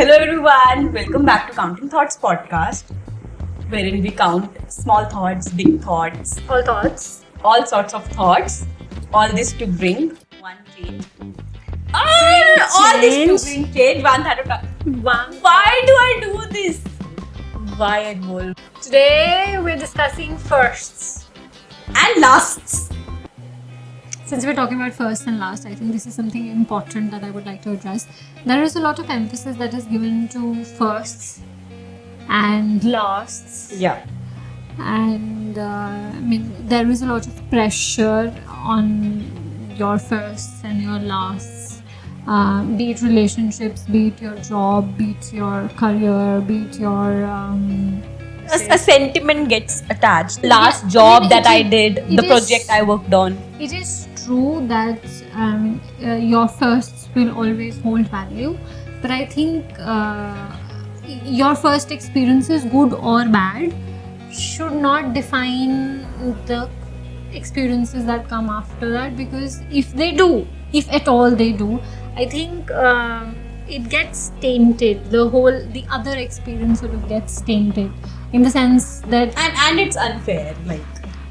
Hello everyone, welcome back to Counting Thoughts podcast, wherein we count small thoughts, big thoughts, All thoughts. all sorts of thoughts, all this to bring one change. All this to bring change, one thought at a time. Why do I do this? Why Anmol? Today we're discussing firsts. And lasts. Since we're talking about first and last, I think this is something important that I would like to address. There is a lot of emphasis that is given to firsts and lasts. Yeah. And there is a lot of pressure on your firsts and your lasts. Be it relationships, be it your job, be it your career, be it your... A sentiment gets attached. Last job that I did, the project I worked on. It is true that your firsts will always hold value, but I think your first experiences, good or bad, should not define the experiences that come after that, because if they do, if at all they do, I think it gets tainted. The other experience sort of gets tainted in the sense that And it's unfair, like.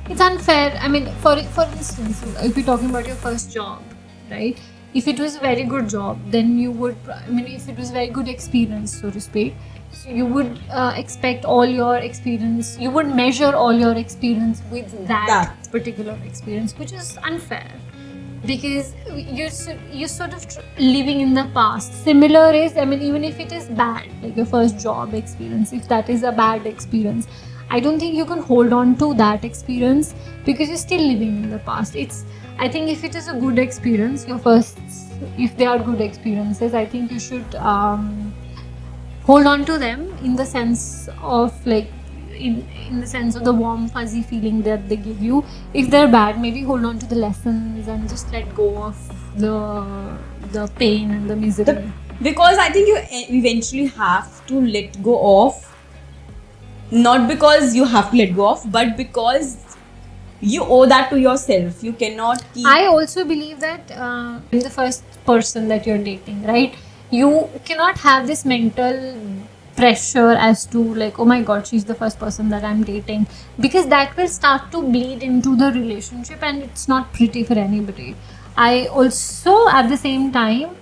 it's unfair. I mean, for instance, if you're talking about your first job, right? If it was a very good job, then you would, if it was a very good experience, so to speak, so you would expect all your experience, you would measure all your experience with that particular experience, which is unfair. Because you're sort of living in the past. Similar is, even if it is bad, like your first job experience, if that is a bad experience, I don't think you can hold on to that experience because you're still living in the past. I think if it is a good experience, your firsts, if they are good experiences, I think you should hold on to them in the sense of in the sense of the warm fuzzy feeling that they give you. If they're bad, maybe hold on to the lessons and just let go of the pain and the misery. Because I think you eventually have to let go of, not because you have to let go of, but because you owe that to yourself. You cannot keep... I also believe that the first person that you're dating, right? You cannot have this mental pressure as to like, oh my god, she's the first person that I'm dating, because that will start to bleed into the relationship and it's not pretty for anybody. I also, at the same time,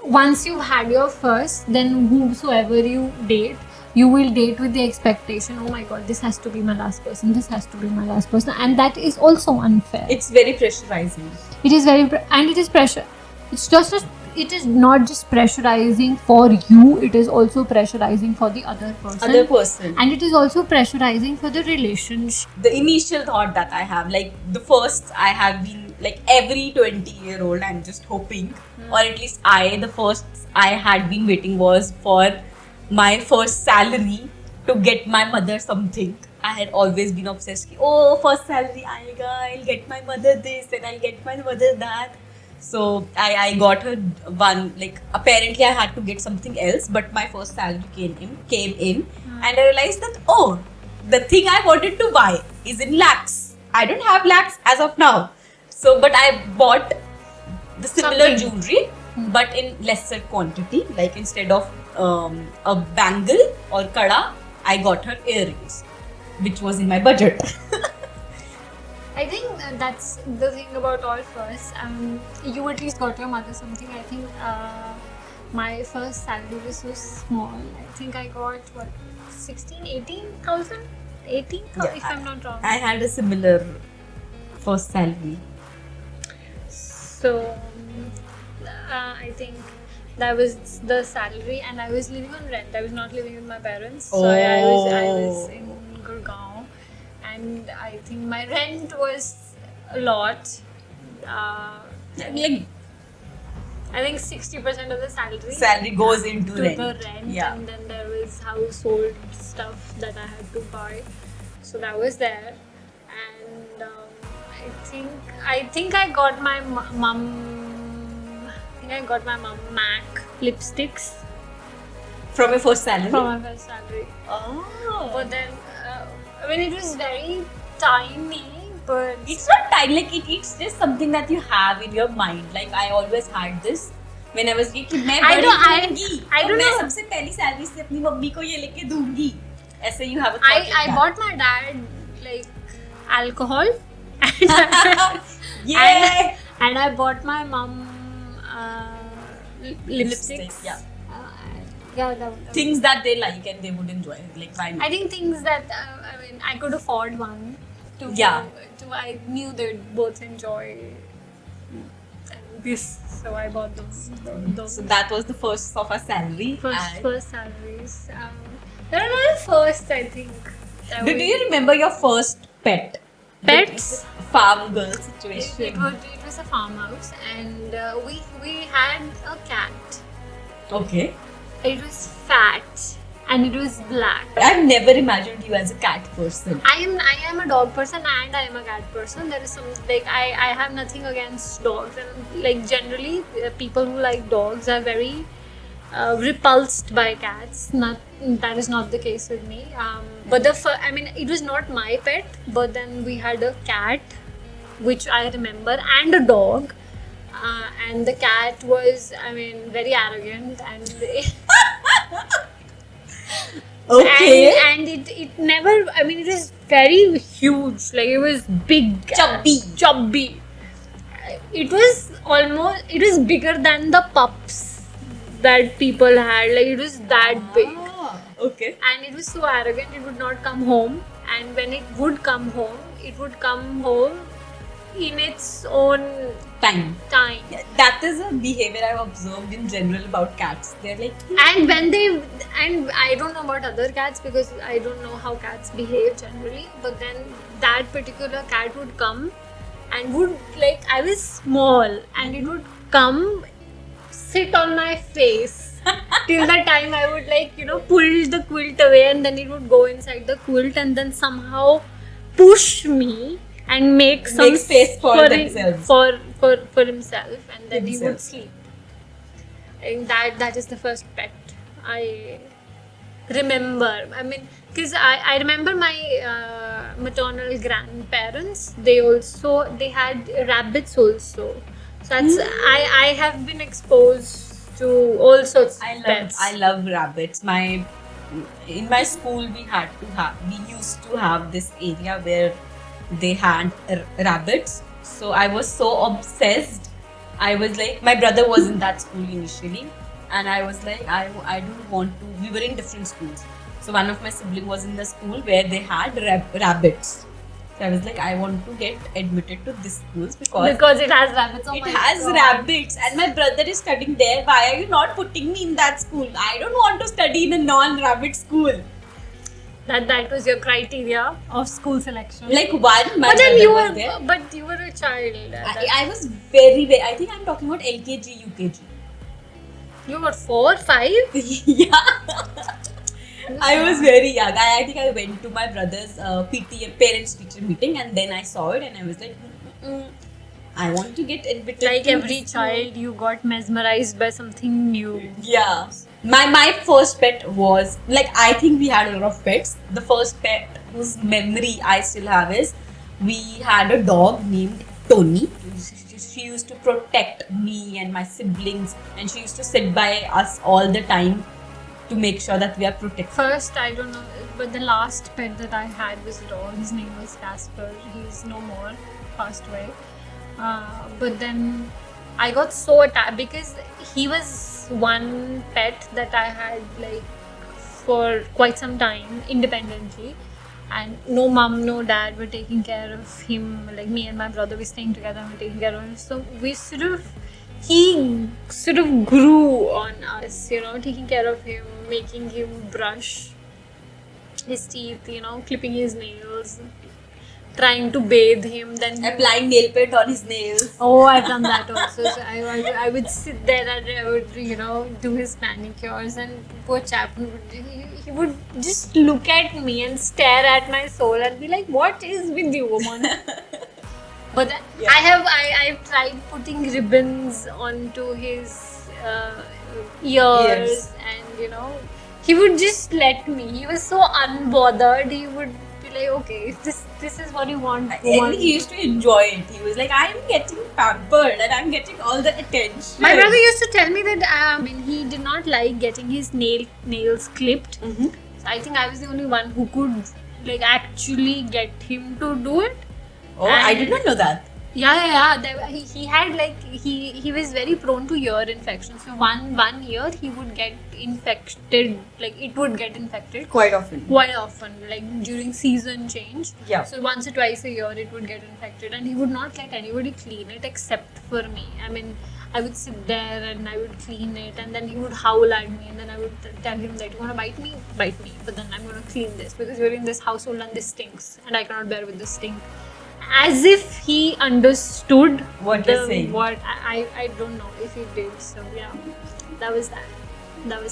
once you've had your first, then whosoever you date, you will date with the expectation, oh my god, this has to be my last person, this has to be my last person, and that is also unfair. It's very pressurizing. It is and it is pressure. It is not just pressurizing for you, it is also pressurizing for the other person. And it is also pressurizing for the relationship. The initial thought that I have, like the first I have been, like every 20-year-old, I'm just hoping, or at least the first I had been waiting was for my first salary to get my mother something. I had always been obsessed. First salary, I'll get my mother this and I'll get my mother that. So I got her one, like apparently I had to get something else, but my first salary came in and I realized that, the thing I wanted to buy is in lakhs. I don't have lakhs as of now. So, but I bought the similar jewelry, but in lesser quantity. Like instead of a bangle or kada, I got her earrings, which was in my budget. I think that's the thing about all firsts. You at least got your mother something. I think my first salary was so small. I think I got 18,000 if I'm not wrong. I had a similar first salary. So I think that was the salary, and I was living on rent. I was not living with my parents. So I was in Gurgaon. And I think my rent was a lot. I think 60% of the salary goes into the rent. Yeah. And then there was household stuff that I had to buy. So that was there. And I think I got my mom. MAC lipsticks from your first salary. But then. It was very tiny, but it's not tiny, like it's just something that you have in your mind. Like I always had this When I was कि मैं I बड़ी don't- I- होंगी, I तो don't मैं know. सबसे पहली salary से अपनी मम्मी को ये लेके दूंगी. ऐसे you have a thought like I that. bought my dad like alcohol Yeah. and I bought my mom lipsticks. Yeah. Yeah, that Things that they like and they would enjoy. Like why not? I think things that I could afford one. Yeah. I knew they'd both enjoy this, so I bought those. So that was the first of our salary. And First salaries. There are not first, I think. do you remember your first pet? Pets? The farm girl It situation. was a farmhouse, and we had a cat. Okay. It was fat and it was black. I've never imagined you as a cat person. I am a dog person and I am a cat person. There is some like I have nothing against dogs, and like generally people who like dogs are very repulsed by cats. That is not the case with me. But it was not my pet. But then we had a cat, which I remember, and a dog. And the cat was, very arrogant and Okay. and it never, it was very huge, like it was big, chubby. It was bigger than the pups that people had, like it was that big. Ah, okay. And it was so arrogant, it would not come home, and when it would come home in its own Time. time. Yeah, that is a behavior I've observed in general about cats. They're like, And I don't know about other cats because I don't know how cats behave generally, but then that particular cat would come and would, like, I was small and it would come sit on my face till the time I would, like, pull the quilt away, and then it would go inside the quilt and then somehow push me and make some space for themselves. for himself, and then he would Himself. sleep. And that is the first pet I remember. Because I remember my maternal grandparents. They had rabbits also. So that's I have been exposed to all sorts of pets. I love rabbits. In my school we used to have this area where they had rabbits. So I was so obsessed. I was like, my brother was in that school initially, and I was like, I don't want to. We were in different schools. So one of my siblings was in the school where they had rabbits. So I was like, I want to get admitted to this school because it has rabbits. Oh it my has God. rabbits, and my brother is studying there. Why are you not putting me in that school? I don't want to study in a non-rabbit school. That was your criteria of school selection. Like my but then brother was there. But you were a child. I was very, very. I think I'm talking about LKG, UKG. You were 4, 5. Yeah. I was very young. I think I went to my brother's PTA parents teacher meeting, and then I saw it and I was like, I want to get admitted. Like to every this child, you got mesmerized by something new. Yeah. My first pet was, like, I think we had a lot of pets. The first pet whose memory I still have is, we had a dog named Tony. She used to protect me and my siblings, and she used to sit by us all the time to make sure that we are protected. First, I don't know, but the last pet that I had was a dog. His name was Casper. He's no more, passed away. But then I got so attached because he was one pet that I had, like, for quite some time independently, and no mom, no dad were taking care of him. Like, me and my brother were staying together and were taking care of him. So he sort of grew on us, taking care of him, making him brush his teeth, clipping his nails, trying to bathe him, then Applying nail paint on his nails. Oh, I've done that also. So I would sit there and I would, do his manicures, and poor chap, he would just look at me and stare at my soul and be like, "What is with you, woman?" But then Yeah. I've tried putting ribbons onto his ears, and he would just let me. He was so unbothered. He would be like, okay, if this is what you want. And he used to enjoy it. He was like, I'm getting pampered and I'm getting all the attention. My brother used to tell me that he did not like getting his nails clipped. Mm-hmm. So I think I was the only one who could like actually get him to do it. Oh, I did not know that. Yeah. He had like he was very prone to ear infection. So one ear he would get infected, like it would get infected Quite often, like during season change. Yeah. So once or twice a year it would get infected, and he would not let anybody clean it except for me. I mean, I would sit there and I would clean it, and then he would howl at me, and then I would tell him that you want to bite me, but then I'm going to clean this because you're in this household and this stinks, and I cannot bear with this stink. As if he understood what you're saying. What I don't know if he did. So yeah, that was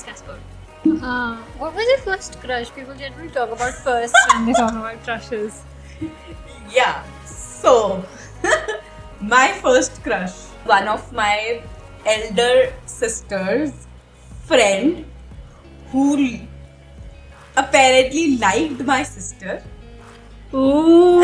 Casper. What was your first crush? People generally talk about first when they talk about crushes. Yeah. So, my first crush, one of my elder sister's friend, who apparently liked my sister. Ooh,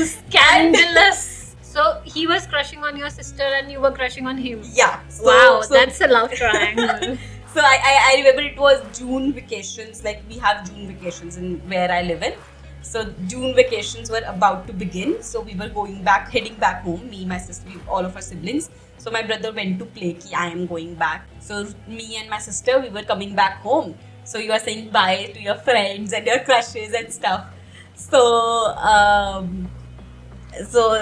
scandalous. So he was crushing on your sister and you were crushing on him. Yeah. Wow, that's a love triangle. So I remember it was June vacations, like we have June vacations in where I live in. So June vacations were about to begin. So we were heading back home, me, my sister, all of our siblings. So my brother went to play ki I am going back. So me and my sister, we were coming back home. So you are saying bye to your friends and your crushes and stuff. So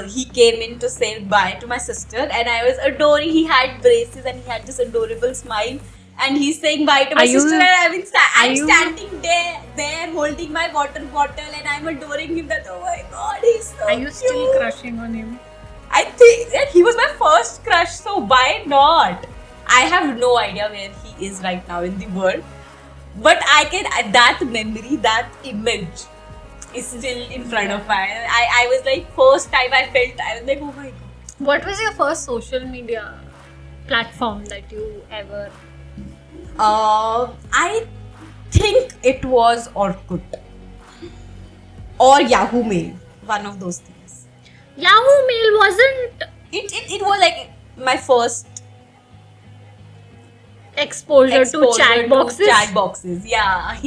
he came in to say bye to my sister, and I was adoring. He had braces and he had this adorable smile, and he's saying bye to my sister, and I'm standing there holding my water bottle, and I'm adoring him. That, oh my god, he's so Are you cute. still crushing on him? I think that he was my first crush, so why not? I have no idea where he is right now in the world, but that memory, that image is still in front of me. I was like, first time I was like, oh my god. What was your first social media platform that you ever? I think it was Orkut or Yahoo Mail, one of those things. Yahoo Mail wasn't. It was like my first exposure to chat boxes. Chat boxes, yeah.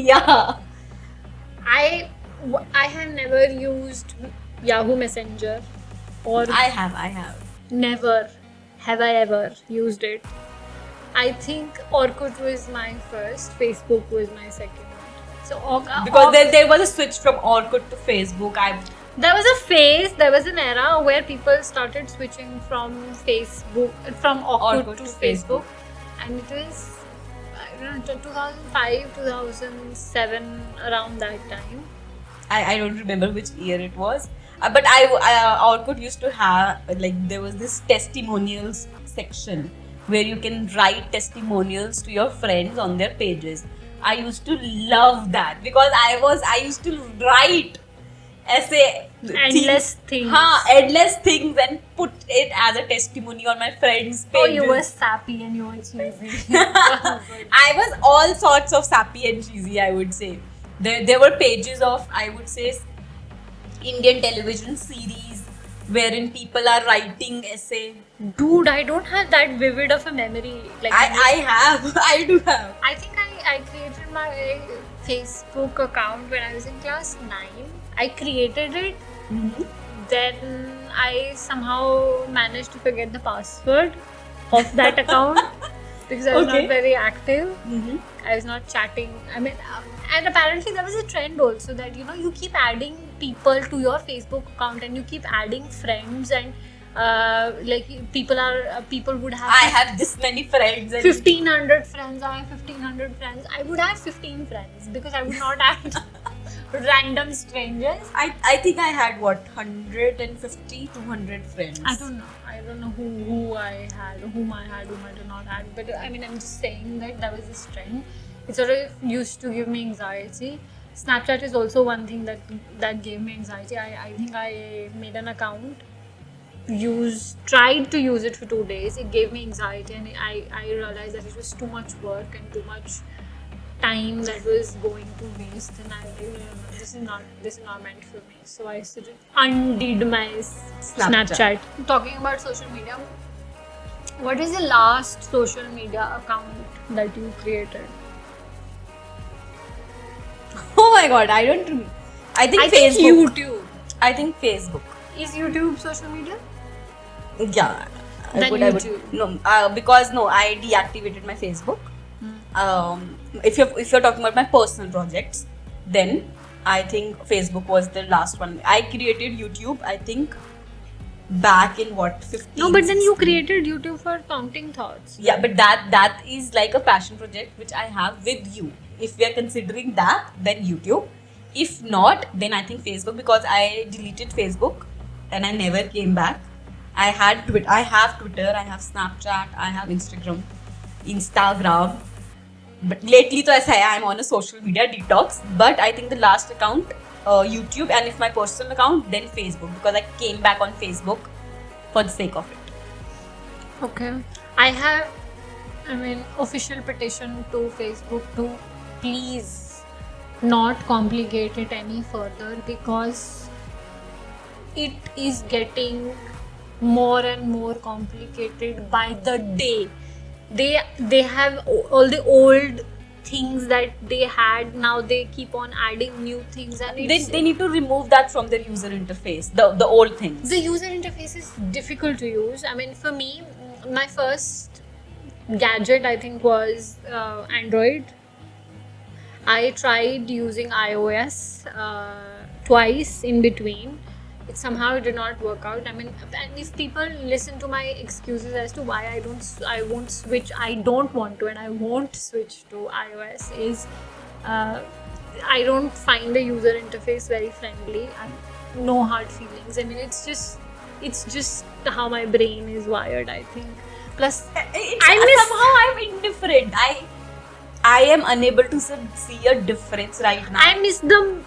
I have never used Yahoo Messenger, or I have. Never have I ever used it. I think Orkut was my first, Facebook was my second. So because there was a switch from Orkut to Facebook. There was a phase, there was an era where people started switching from Orkut to Facebook, and it was, I don't know, 2005, 2007, around that time. I don't remember which year it was, but Orkut used to have, like, there was this testimonials section where you can write testimonials to your friends on their pages. I used to love that because I used to write endless things and put it as a testimony on my friends' pages. Oh, you were sappy and you were cheesy. I was all sorts of sappy and cheesy, I would say. There were pages of, I would say, Indian television series wherein people are writing essay. Dude, I don't have that vivid of a memory. Like I do have. I think I created my Facebook account when I was in class 9. I created it. Mm-hmm. Then I somehow managed to forget the password of that account because I was not very active. Mm-hmm. I was not chatting. I mean, and apparently there was a trend also that, you keep adding people to your Facebook account and you keep adding friends, and people would have. I have this many friends. 1,500 friends. I have 1,500 friends. I would have 15 friends because I would not add random strangers. I think I had 150, 200 friends. I don't know whom I had, whom I did not have. But I mean, I'm just saying that was this trend. It sort of used to give me anxiety. Snapchat is also one thing that gave me anxiety. I think I made an account, tried to use it for 2 days. It gave me anxiety, and I realized that it was too much work and too much time that was going to waste, and I was like, no, this is not meant for me. So I sort of undid my Snapchat. Talking about social media, what is the last social media account that you created? Oh my god, I don't remember. I think Facebook. YouTube. I think Facebook. Is YouTube social media? Yeah. Then YouTube. No, because I deactivated my Facebook. If you're talking about my personal projects, then I think Facebook was the last one. I created YouTube, I think, back in 15. No, but then you 16. created YouTube for counting thoughts. Yeah, but that is like a passion project which I have with you. If we are considering that, then YouTube. If not, then I think Facebook, because I deleted Facebook and I never came back. I have Twitter, I have Snapchat, I have Instagram. But lately, तो ऐसा है, I'm on a social media detox. But I think the last account, YouTube, and if my personal account, then Facebook, because I came back on Facebook for the sake of it. Okay. I have, official petition to Facebook to please not complicate it any further, because it is getting more and more complicated by the day. They have all the old things that they had, now they keep on adding new things, and They need to remove that from their user interface, the old things. The user interface is difficult to use. For me, my first gadget I think was Android. I tried using iOS twice in between. It somehow did not work out. And if people listen to my excuses as to why I won't switch, I don't want to, and I won't switch to iOS, is I don't find the user interface very friendly. No hard feelings. It's just how my brain is wired, I think. Plus, somehow I'm indifferent. I am unable to see a difference right now. I miss the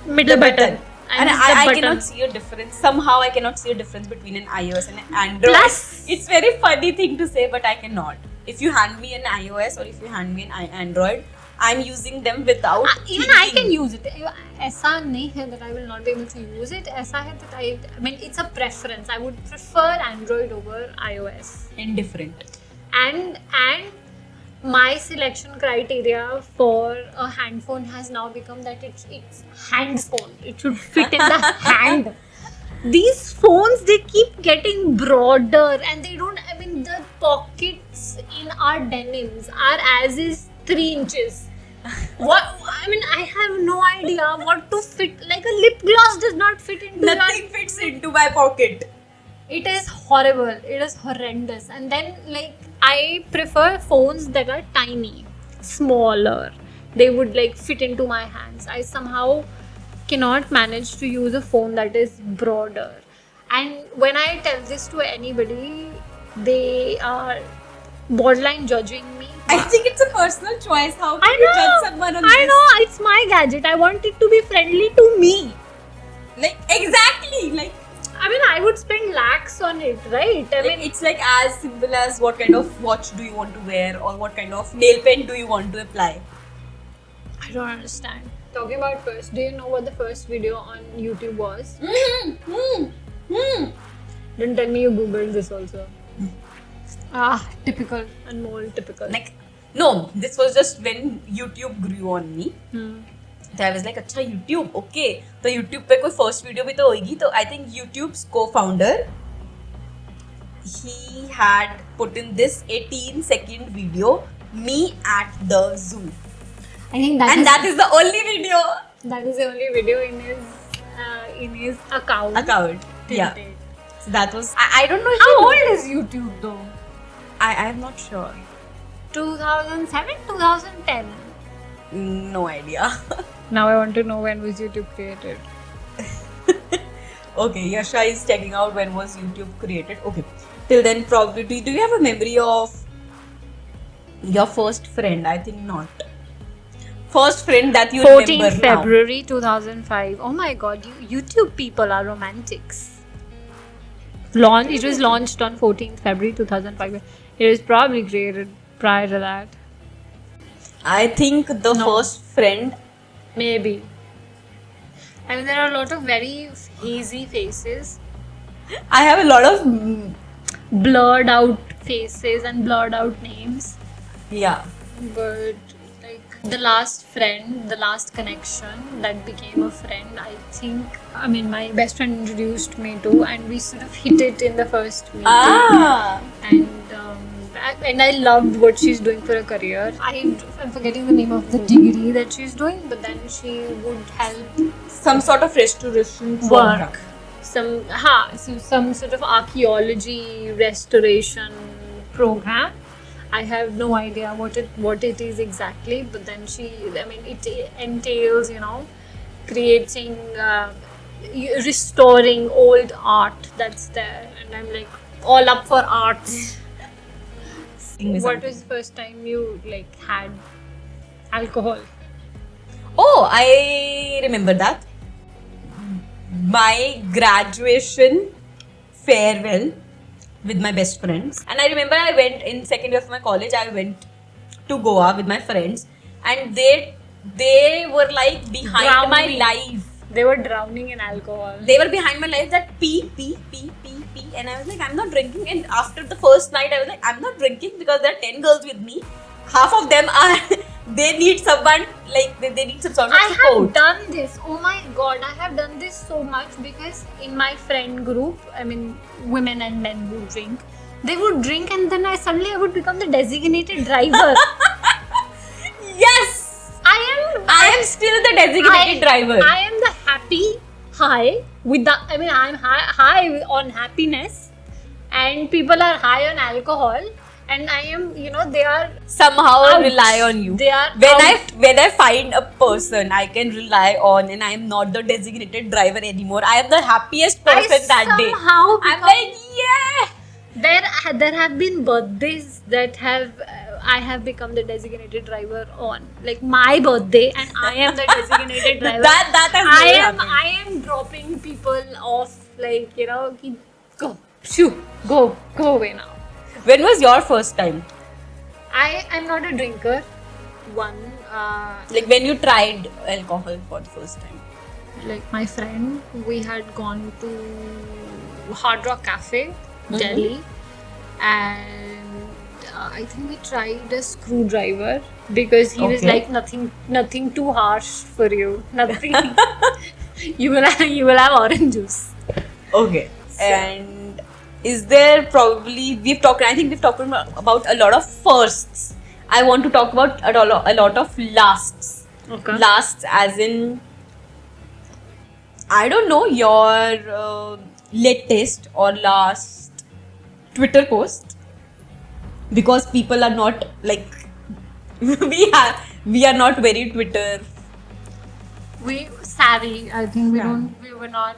middle button. And I cannot see a difference. Somehow I cannot see a difference between an iOS and an Android. Plus, it's very funny thing to say, but I cannot. If you hand me an iOS or if you hand me an Android, I'm using them without even I can use it. ऐसा नहीं है that I will not be able to use it. ऐसा है that it's a preference. I would prefer Android over iOS. Indifferent. And my selection criteria for a hand phone has now become that it's hand phone. It should fit in the hand. These phones, they keep getting broader, and they don't. The pockets in our denims are as is 3 inches. What? I have no idea what to fit. Like a lip gloss does not fit into. Nothing fits into my pocket. It is horrible. It is horrendous. And then, I prefer phones that are tiny, smaller. They would fit into my hands. I somehow cannot manage to use a phone that is broader. And when I tell this to anybody, they are borderline judging me. I think it's a personal choice. How can you judge someone on this? I know, it's my gadget. I want it to be friendly to me. Exactly. I would spend lakhs on it, right? It's as simple as what kind of watch do you want to wear, or what kind of nail paint do you want to apply. I don't understand. Talking about first, do you know what the first video on YouTube was? Don't tell me you googled this also. Typical. Anmol, typical. No, this was just when YouTube grew on me. So I was like, अच्छा YouTube, okay. तो YouTube पे कोई first video भी तो होगी. तो I think YouTube's co-founder, he had put in this 18-second video, me at the zoo. I think that is the only video. That is the only video in his account. Yeah. So that was. I don't know. How old is YouTube though? I'm not sure. 2007, 2010. No idea. Now I want to know, when was YouTube created. Okay, Yasha is checking out when was YouTube created. Okay. Till then, probably, do you have a memory of your first friend? I think not. First friend that you remember 14th February 2005. Oh my god, YouTube people are romantics. It was launched on 14th February 2005. It was probably created prior to that. I think the No. first friend. Maybe. I mean, there are a lot of very hazy faces, I have a lot of. blurred out faces, and blurred out names. Yeah. But like the last friend, the last connection that became a friend, I think, I mean, my best friend introduced me to, and we sort of hit it in the first meeting. Ah. And I loved what she's doing for a career. I'm forgetting the name of the degree that she's doing, but then she would help Some sort of restoration work. Some sort of archaeology restoration program. I have no idea what it is exactly, but then it entails, creating, restoring old art that's there, and I'm like all up for arts. What was the first time you had alcohol? Oh, I remember that. My graduation farewell with my best friends. And I remember I went in second year of my college, I went to Goa with my friends, and they were like behind my life. They were drowning in alcohol. They were behind my life that pee. And I was like, I'm not drinking. And after the first night, I was like, I'm not drinking because there are 10 girls with me. Half of them are, they need someone, they need some sort of support. I have done this. Oh my god, I have done this so much because in my friend group, I mean, women and men who drink, they would drink and then I would become the designated driver. Yes! I am still the designated driver. I am the happy high with the, I'm high on happiness, and people are high on alcohol, and I am, they are somehow out. Rely on you. They are when I find a person I can rely on, and I am not the designated driver anymore. I am the happiest person that day. I'm like, yeah. There have been birthdays that I have become the designated driver on, like my birthday, and I am the designated driver. that has never happened. I am dropping people off, go away now. When was your first time? I'm not a drinker. When you tried alcohol for the first time? Like my friend, we had gone to Hard Rock Cafe, Delhi, and I think we tried a screwdriver because he was like, nothing too harsh for you. Nothing. you will have orange juice. Okay. So. And is there probably I think we've talked about a lot of firsts. I want to talk about a lot of lasts. Okay. Lasts as in, I don't know, your latest or last Twitter post, because people are not we are not very Twitter savvy. I think we were not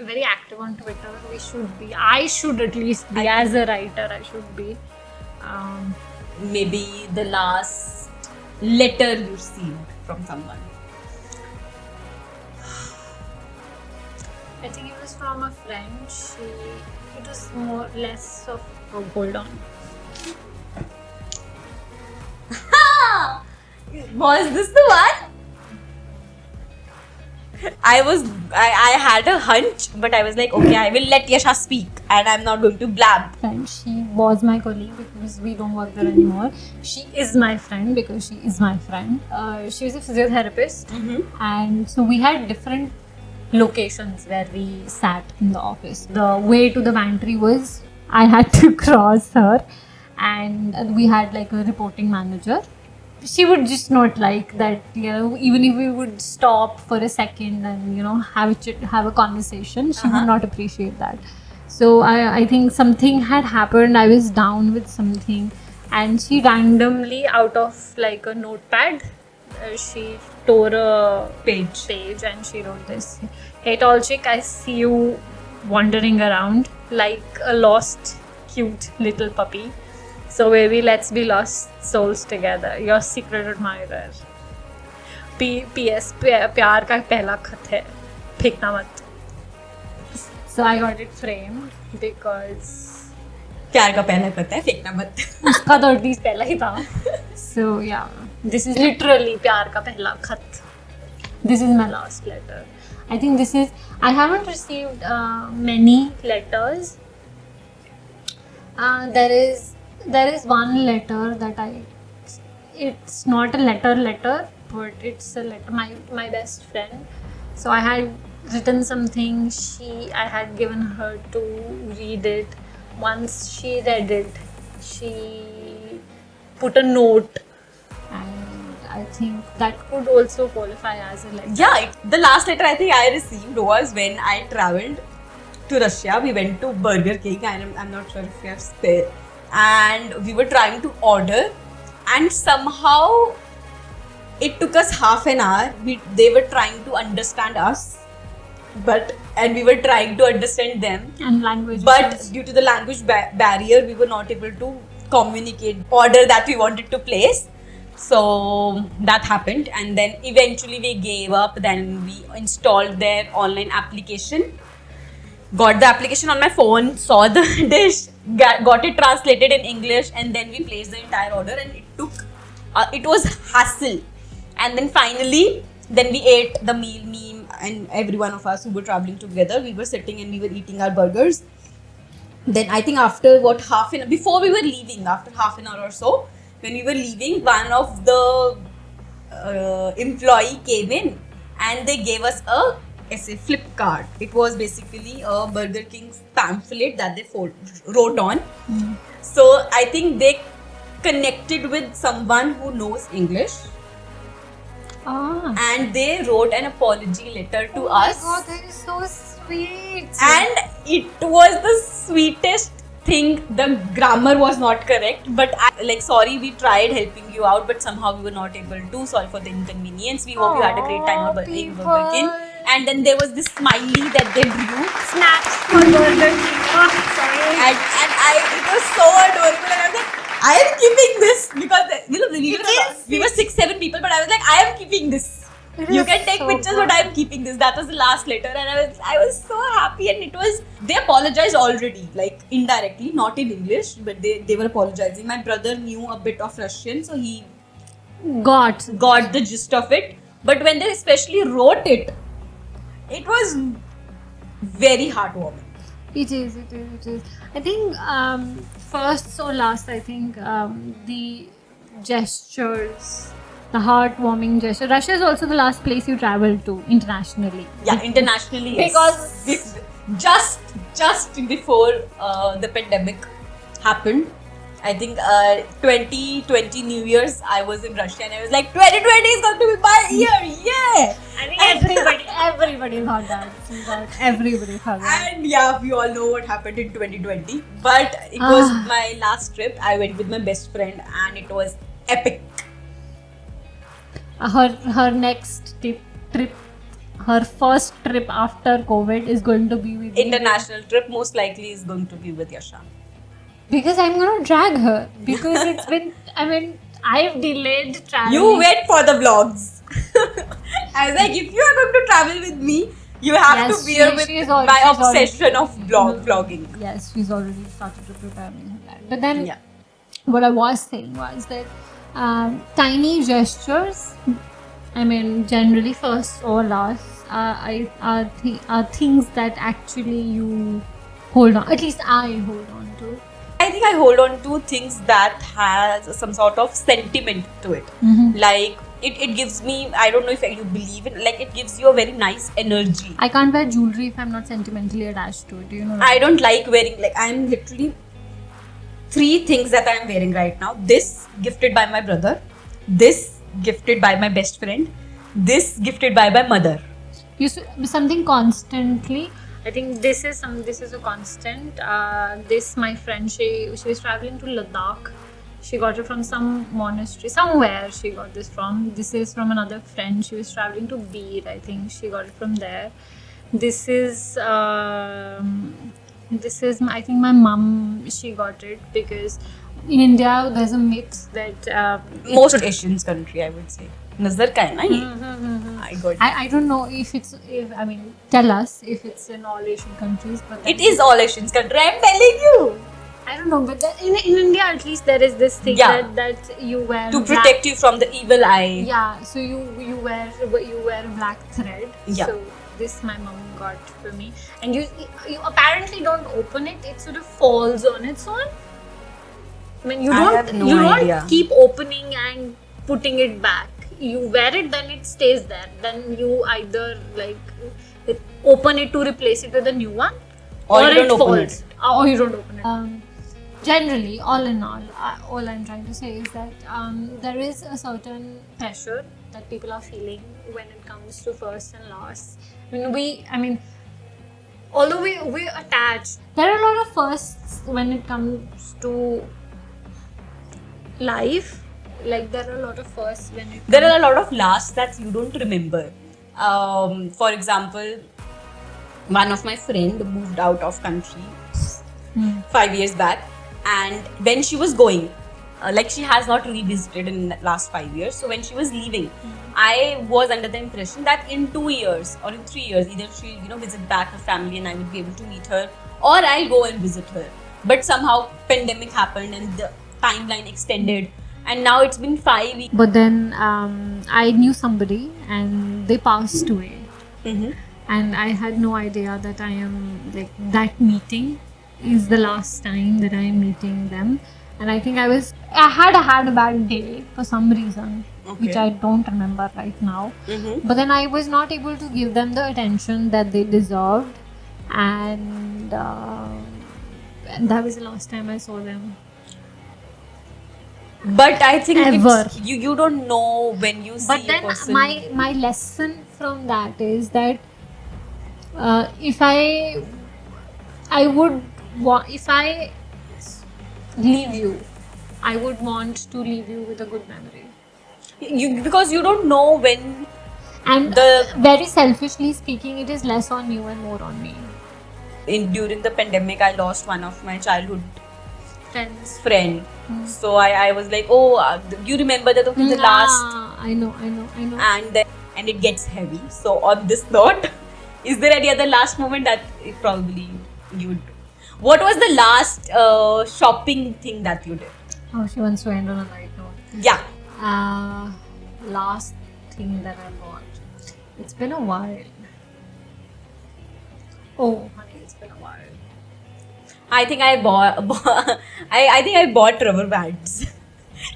very active on Twitter. We should be. I should at least be. As a writer, I should be. Maybe the last letter you received from someone. I think it was from a friend. It was less of. Oh, hold on. Was this the one? I had a hunch, but I was like, okay, I will let Yasha speak and I'm not going to blab. Friend, she was my colleague because we don't work there anymore. She is my friend because she is my friend. She was a physiotherapist, and so we had different locations where we sat in the office. The way to the pantry was I had to cross her, and we had like a reporting manager. She would just not like that, even if we would stop for a second and have a conversation, she would not appreciate that. So I think something had happened. I was down with something, and she randomly, out of like a notepad, she tore a page and she wrote this: "Hey tall chick, I see you wandering around like a lost cute little puppy. So baby, let's be lost souls together. Your secret admirer. P.S. प्यार का पहला खत है, फेंकना मत." So I got it framed because प्यार का पहला खत है, फेंकना मत. उसका तो at least पहला ही था. So yeah. This is literally प्यार का पहला खत. This is my last letter. I think this is. I haven't received many letters. There is one letter that it's not a letter, but it's a letter. My best friend. So I had written something. I had given her to read it. Once she read it, she put a note. And I think that could also qualify as a letter. Yeah, the last letter I think I received was when I traveled to Russia. We went to Burger King. I'm not sure if we have spare. And we were trying to order, and somehow it took us half an hour. They were trying to understand us, and we were trying to understand them. And language. But due to the language barrier, we were not able to communicate order that we wanted to place. So that happened, and then eventually we gave up. Then we installed their online application, got the application on my phone, saw the dish, got it translated in English, and then we placed the entire order. And it was hassle. And then finally, then we ate the meal. Me and every one of us who were traveling together, we were sitting and we were eating our burgers. Then I think after half an hour, before we were leaving, after half an hour or so, when we were leaving, one of the employee came in and they gave us a flip card. It was basically a Burger King pamphlet that they wrote on. So I think they connected with someone who knows English. And they wrote an apology letter to us. Oh my god, that is so sweet. And it was the sweetest thing. The grammar was not correct, but sorry, we tried helping you out, but somehow we were not able to. Sorry for the inconvenience. We hope you had a great time in Burger King. And then there was this smiley that they drew. Snaps for Burger King. Oh, sorry. And it was so adorable. And I was like, I am keeping this because we were 6-7 people, but I was like, I am keeping this. You can take so pictures, good. but I am keeping this. That was the last letter, and I was so happy. And they apologized already, like indirectly, not in English, but they were apologizing. My brother knew a bit of Russian, so he got the gist of it. But when they especially wrote it, it was very heartwarming. It is. I think first or last, I think the gestures, the heartwarming gesture. Russia is also the last place you traveled to internationally. Yeah, internationally, yes. Because just before the pandemic happened, I think 2020 New Year's, I was in Russia and I was like, 2020 is going to be my year, yeah! I think everybody thought that. Everybody thought that. And yeah, we all know what happened in 2020. But it was my last trip. I went with my best friend and it was epic. Her next trip, her first trip after COVID is going to be with International trip most likely is going to be with Yasha. Because I'm gonna drag her. Because it's been, I've delayed traveling. You wait for the vlogs. I was like, if you are going to travel with me, you have to bear with my obsession of vlogging. Yes, she's already started to prepare me for that. But then, what I was saying was that tiny gestures, generally first or last, are things that actually you hold on. At least I hold on to. I think I hold on to things that has some sort of sentiment to it. Mm-hmm. Like it gives me, I don't know if you believe in, like it gives you a very nice energy. I can't wear jewelry if I'm not sentimentally attached to it. Do you know that? I don't like wearing, like I'm literally 3 things that I'm wearing right now. This gifted by my brother, this gifted by my best friend, this gifted by my mother. Something constantly. I think this is a constant. This my friend, she was traveling to Ladakh. She got it from some monastery somewhere. She got this from. This is from another friend. She was traveling to Beer. I think she got it from there. This is I think my mom. She got it because in India there's a myth that most Asian country, I would say. Nazar ka hai na ye? I got it. I don't know if tell us if it's in all Asian countries, but it is all Asian country. I'm telling you. I don't know, but in India at least there is this thing Yeah. that you wear To black- protect you from the evil eye. Yeah, so you wear black thread. Yeah. So this my mom got for me, and you apparently don't open it; it sort of falls on its own. I mean, you I don't have no you idea. don't keep opening and putting it back. You wear it, then it stays there. Then you either open it to replace it with a new one, Or you it don't open falls. Or you don't open it. Generally, all in all I'm trying to say is that there is a certain pressure that people are feeling when it comes to first and last. Although we're attached, there are a lot of firsts when it comes to life. Like there are a lot of firsts when it There are a lot of lasts that you don't remember. For example, one of my friend moved out of country 5 years back, and when she was going, she has not revisited in the last 5 years. So when she was leaving, I was under the impression that in 2 years or in 3 years, either she visit back her family and I would be able to meet her, or I'll go and visit her. But somehow pandemic happened and the timeline extended, and now it's been 5 weeks. But then I knew somebody and they passed away. And I had no idea that I am that meeting is the last time that I am meeting them. And I think I had a bad day for some reason, which I don't remember right now. But then I was not able to give them the attention that they deserved, and that was the last time I saw them. But I think Ever. you don't know when you see But a then person. my lesson from that is that if I leave you, I would want to leave you with a good memory. Because you don't know when. And very selfishly speaking, it is less on you and more on me. During the pandemic, I lost one of my childhood Friends. friend. So I was like, oh, you remember that? Okay, the last, I know. and it gets heavy. So on this note, is there any other last moment that probably you would do? What was the last shopping thing that you did? Oh, she wants to end on a light note. Yeah. Last thing that I bought. It's been a while. Oh, honey, it's been a while. I think I bought. I think I bought rubber bands.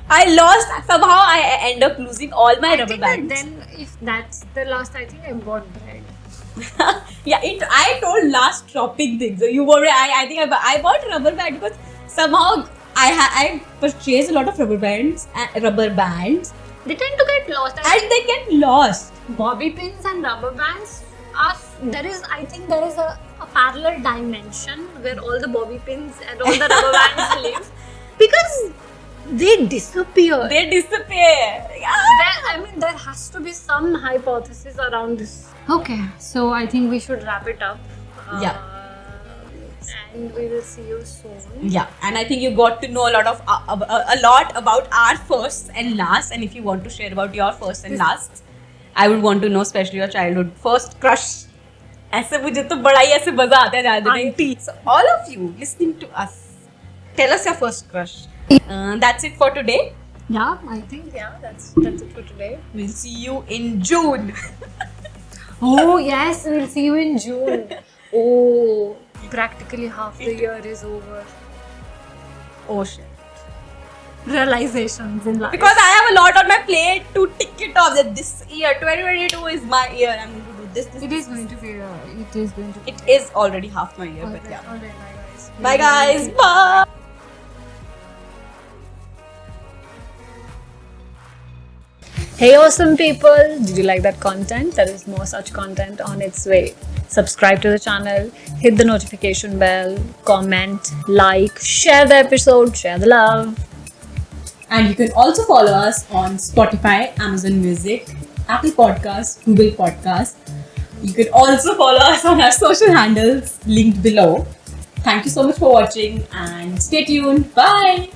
I lost somehow. I end up losing all my rubber bands. Then, if that's the last, I think I bought bread. Yeah, I told last shopping thing. So you were. I think I bought rubber band because somehow I purchased a lot of rubber bands. They tend to get lost. And they get lost. Bobby pins and rubber bands there is a parallel dimension where all the bobby pins and all the rubber bands live, because they disappear. Yeah. There has to be some hypothesis around this. Okay, so I think we should wrap it up. Yeah. And we will see you soon. Yeah, and I think you got to know a lot about our firsts and lasts. And if you want to share about your first and last, I would want to know, especially your childhood first crush. ऐसे मुझे तो बड़ा ही ऐसे मजा आता है जानने में. So all of you listening to us, tell us your first crush. That's it for today. Yeah, I think that's it for today. We'll see you in June. Oh yes, we'll see you in June. Oh, practically half the year is over. Oh shit. Realizations in life. Because I have a lot on my plate to tick it off that this year, 2022 is my year. I'm going to do this. It is going to be. It is going to be. It is already half my year, but yeah. Alright, bye guys. Bye guys. Bye. Hey awesome people, did you like that content? There is more such content on its way. Subscribe to the channel, hit the notification bell, comment, like, share the episode, share the love. And you can also follow us on Spotify, Amazon Music, Apple Podcasts, Google Podcasts. You can also follow us on our social handles linked below. Thank you so much for watching and stay tuned. Bye.